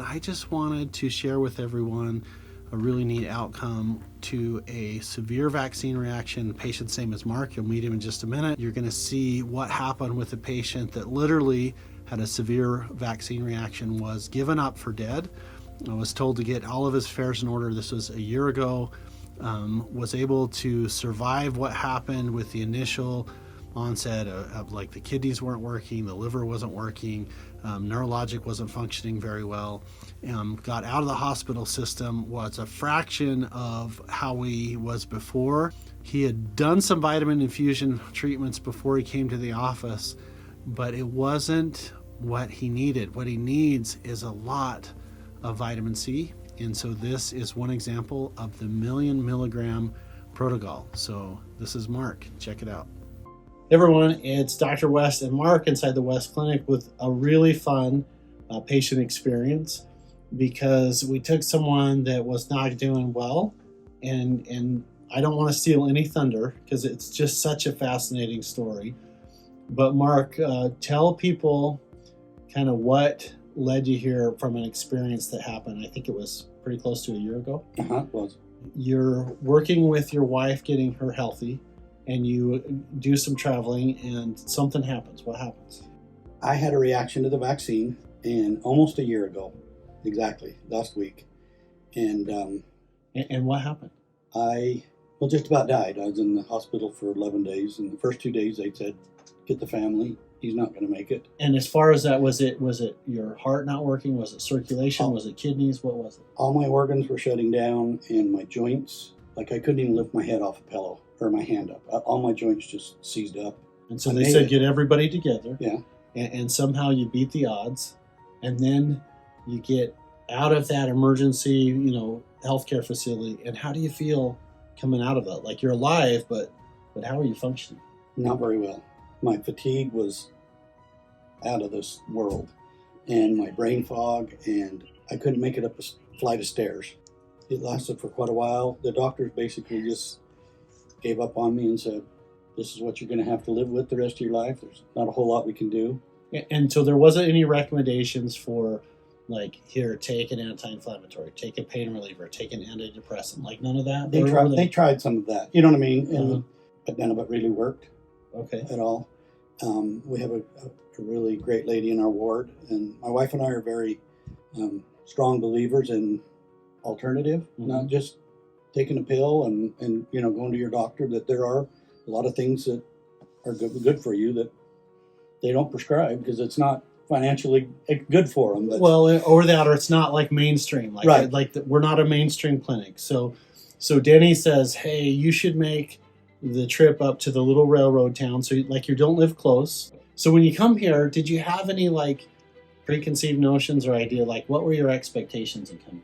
I just wanted to share with everyone a really neat outcome to a severe vaccine reaction. Patient's name is Mark. You'll meet him in just a minute. You're going to see what happened with a patient that literally had a severe vaccine reaction, was given up for dead. I was told to get all of his affairs in order. This was a year ago. Was able to survive what happened with the initial onset of like the kidneys weren't working, the liver wasn't working, neurologic wasn't functioning very well. Got out of the hospital system, was a fraction of how he was before. He had done some vitamin infusion treatments before he came to the office, but it wasn't what he needed. What he needs is a lot of vitamin C. And so this is one example of the 1,000,000 milligram protocol. So this is Mark. Check it out. Hey everyone, it's Dr. West and Mark inside the West Clinic with a really fun patient experience, because we took someone that was not doing well, and I don't want to steal any thunder because it's just such a fascinating story. But Mark, tell people kind of what led you here from an experience that happened. I think it was pretty close to a year ago. It was. You're working with your wife getting her healthy, and you do some traveling and something happens. What happens? I had a reaction to the vaccine and almost a year ago, exactly, last week. And what happened? I just about died. I was in the hospital for 11 days, and the first 2 days they said, get the family. He's not going to make it. And as far as that, was it your heart not working? Was it circulation? Was it kidneys? What was it? All my organs were shutting down, and my joints, like I couldn't even lift my head off a pillow or my hand up. All my joints just seized up. And so they said, get everybody together. Yeah. And somehow you beat the odds, and then you get out of that emergency, healthcare facility. And how do you feel coming out of that? Like, you're alive, but how are you functioning? Not very well. My fatigue was out of this world, and my brain fog, and I couldn't make it up a flight of stairs. It lasted for quite a while. The doctors basically just gave up on me and said, this is what you're going to have to live with the rest of your life. There's not a whole lot we can do. And so there wasn't any recommendations for, like, here, take an anti-inflammatory, take a pain reliever, take an antidepressant, like none of that? They tried some of that, you know what I mean? And but none of it really worked. Okay. At all. We have a really great lady in our ward, and my wife and I are very strong believers in alternative, not just taking a pill and going to your doctor. That there are a lot of things that are good for you that they don't prescribe because it's not financially good for them. But, or it's not like mainstream. Like, right. We're not a mainstream clinic. So Denny says, hey, you should make the trip up to the little railroad town, so you don't live close. So when you come here, did you have any preconceived notions or idea, what were your expectations in coming?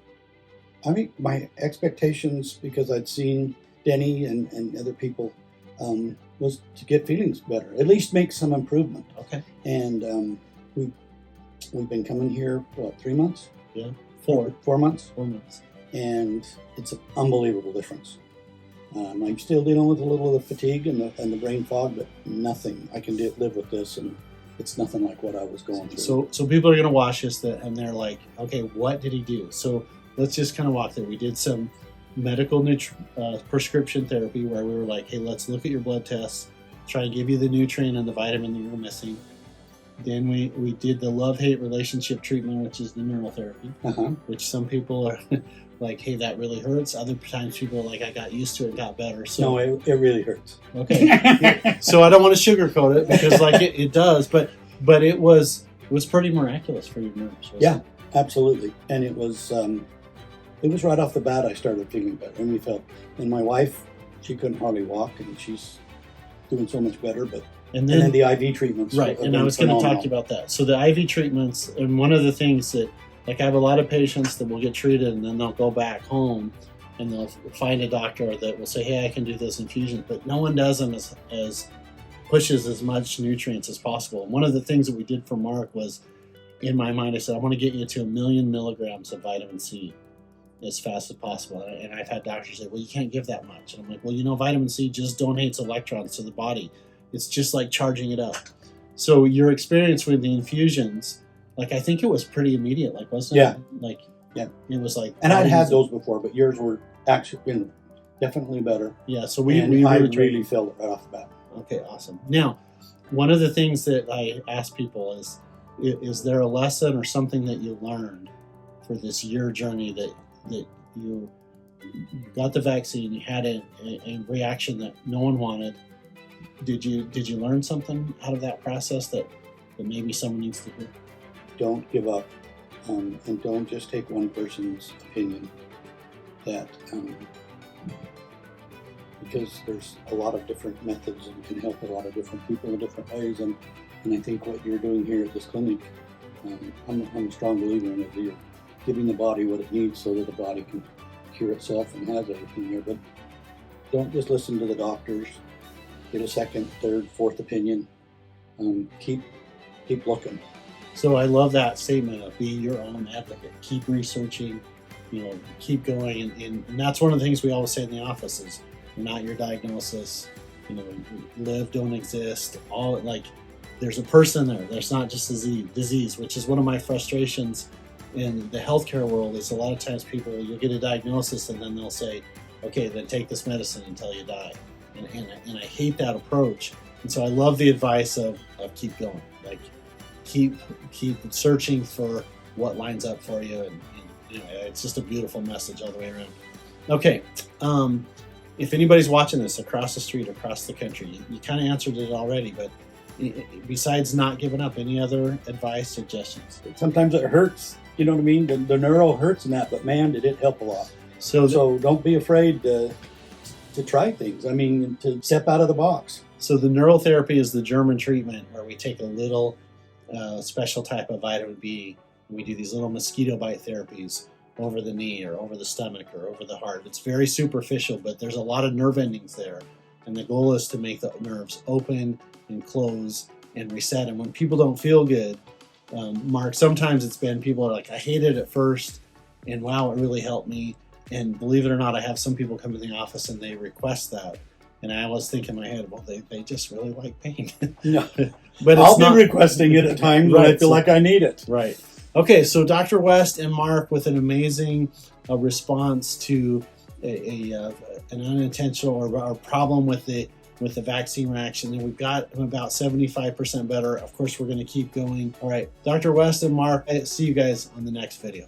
I mean, my expectations, because I'd seen Denny and other people, was to get feelings better, at least make some improvement. Okay. And we've been coming here 3 months? Yeah. 4 months. 4 months. And it's an unbelievable difference. I'm still dealing with a little of the fatigue and the brain fog, but nothing. I can live with this, and it's nothing like what I was going through. So people are going to watch this, and they're like, okay, what did he do? So let's just kind of walk through. We did some medical prescription therapy where we were like, hey, let's look at your blood tests, try and give you the nutrient and the vitamin that you were missing. Then we did the love-hate relationship treatment, which is the neural therapy, which some people are like, hey, that really hurts. Other times people are like, I got used to it, got better. So no, it really hurts. Okay. So I don't want to sugarcoat it because it does, but it was pretty miraculous for your nerves. Yeah, absolutely. And it was right off the bat I started feeling better, and my wife, she couldn't hardly walk, and she's doing so much better, but and then the IV treatments. Right, and I was going to talk to you about that. So the IV treatments, and one of the things that, I have a lot of patients that will get treated and then they'll go back home and they'll find a doctor that will say, hey, I can do this infusion, but no one does them as pushes as much nutrients as possible. And one of the things that we did for Mark was, in my mind, I said, I want to get you to 1,000,000 milligrams of vitamin C as fast as possible. And I've had doctors say, well, you can't give that much. And I'm like, well, vitamin C just donates electrons to the body. It's just like charging it up. So your experience with the infusions, like, I think it was pretty immediate, like, wasn't Yeah. it? Like, Yeah. it was like, And I'd had those before, but yours were actually definitely better. Yeah, so we I really really felt it right off the bat. Okay, awesome. Now, one of the things that I ask people is there a lesson or something that you learned for this year journey that you got the vaccine, you had a reaction that no one wanted. Did you learn something out of that process that maybe someone needs to hear? Don't give up, and don't just take one person's opinion. That because there's a lot of different methods and can help a lot of different people in different ways. And I think what you're doing here at this clinic, I'm a strong believer in it. You're giving the body what it needs so that the body can cure itself and has everything here. But don't just listen to the doctors. Get a second, third, fourth opinion. Keep looking. So I love that statement of be your own advocate. Keep researching, keep going. And that's one of the things we always say in the office is you're not your diagnosis, live, don't exist. All like there's a person there. There's not just disease, which is one of my frustrations in the healthcare world is a lot of times you'll get a diagnosis and then they'll say, okay, then take this medicine until you die. And I hate that approach. And so I love the advice of keep going. Like keep searching for what lines up for you. And it's just a beautiful message all the way around. Okay. If anybody's watching this across the street, across the country, you kind of answered it already, but besides not giving up, any other advice, suggestions? Sometimes it hurts, you know what I mean? The neuro hurts in that, but man, did it help a lot. So don't be afraid to try things. I mean, to step out of the box. So the neural therapy is the German treatment where we take a little special type of vitamin B. And we do these little mosquito bite therapies over the knee or over the stomach or over the heart. It's very superficial, but there's a lot of nerve endings there. And the goal is to make the nerves open and close and reset. And when people don't feel good, Mark, sometimes it's been people are like, I hated it at first, and wow, it really helped me. And believe it or not, I have some people come to the office and they request that. And I always think in my head, well, they just really like pain. No, but I'll be requesting it at times when I feel like I need it. Right. Okay, so Dr. West and Mark with an amazing response to an unintentional or problem with the vaccine reaction. And we've got them about 75% better. Of course, we're going to keep going. All right, Dr. West and Mark, I see you guys on the next video.